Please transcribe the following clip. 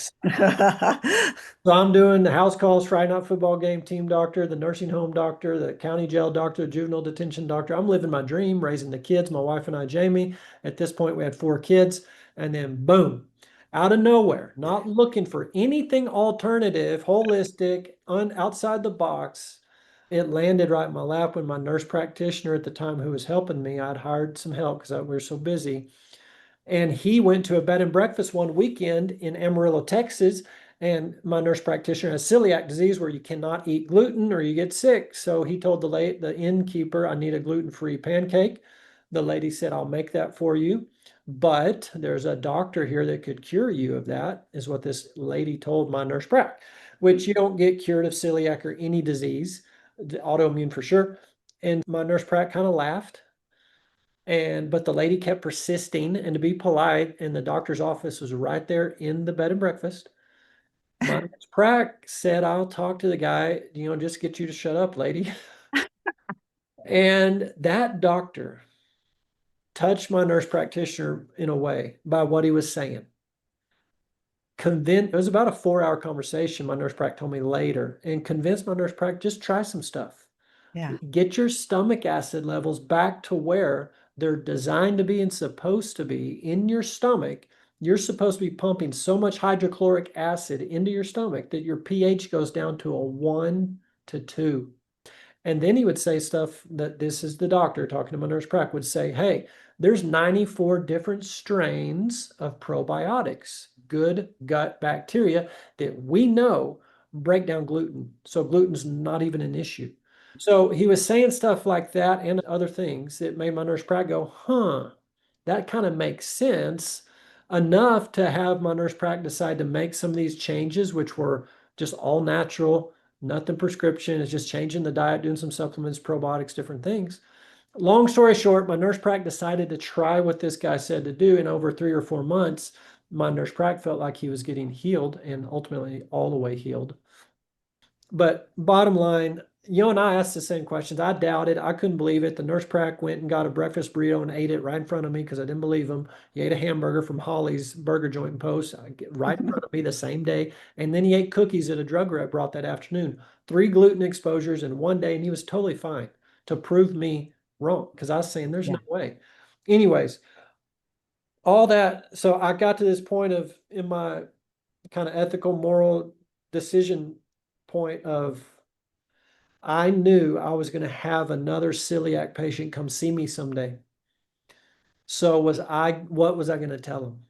So I'm doing the house calls, Friday night football game, team doctor, the nursing home doctor, the county jail doctor, juvenile detention doctor. I'm living my dream, raising the kids, my wife and I, Jamie. At this point, we had 4 kids. And then boom, out of nowhere, not looking for anything alternative, holistic, outside the box. It landed right in my lap when my nurse practitioner at the time who was helping me, I'd hired some help because we were so busy. And he went to a bed and breakfast one weekend in Amarillo, Texas. And my nurse practitioner has celiac disease where you cannot eat gluten or you get sick. So he told the innkeeper, I need a gluten-free pancake. The lady said, I'll make that for you. But there's a doctor here that could cure you of that, is what this lady told my nurse prac, which you don't get cured of celiac or any disease, autoimmune for sure. And my nurse prac kind of laughed, but the lady kept persisting, and to be polite, and the doctor's office was right there in the bed and breakfast. My nurse prac said, I'll talk to the guy, just get you to shut up, lady. And that doctor touched my nurse practitioner in a way by what he was saying. It was about a 4 hour conversation, my nurse prac told me later, and convinced my nurse prac, just try some stuff. Yeah. Get your stomach acid levels back to where they're designed to be and supposed to be in your stomach. You're supposed to be pumping so much hydrochloric acid into your stomach that your pH goes down to a 1 to 2. And then he would say stuff that, this is the doctor talking to my nurse prac, would say, hey, there's 94 different strains of probiotics, good gut bacteria that we know break down gluten. So gluten's not even an issue. So he was saying stuff like that and other things that made my nurse prac go, huh, that kind of makes sense, enough to have my nurse prac decide to make some of these changes, which were just all natural, nothing prescription. It's just changing the diet, doing some supplements, probiotics, different things. Long story short, my nurse prac decided to try what this guy said to do. And over 3 or 4 months, my nurse prac felt like he was getting healed, and ultimately all the way healed. But bottom line, and I asked the same questions. I doubted. I couldn't believe it. The nurse prac went and got a breakfast burrito and ate it right in front of me because I didn't believe him. He ate a hamburger from Holly's Burger Joint and Post right in front of me the same day. And then he ate cookies that a drug rep brought that afternoon. 3 gluten exposures in one day, and he was totally fine, to prove me wrong because I was saying there's Yeah. no way. Anyways, all that. So I got to this point of, in my kind of ethical, moral decision point of, I knew I was going to have another celiac patient come see me someday. So what was I going to tell him?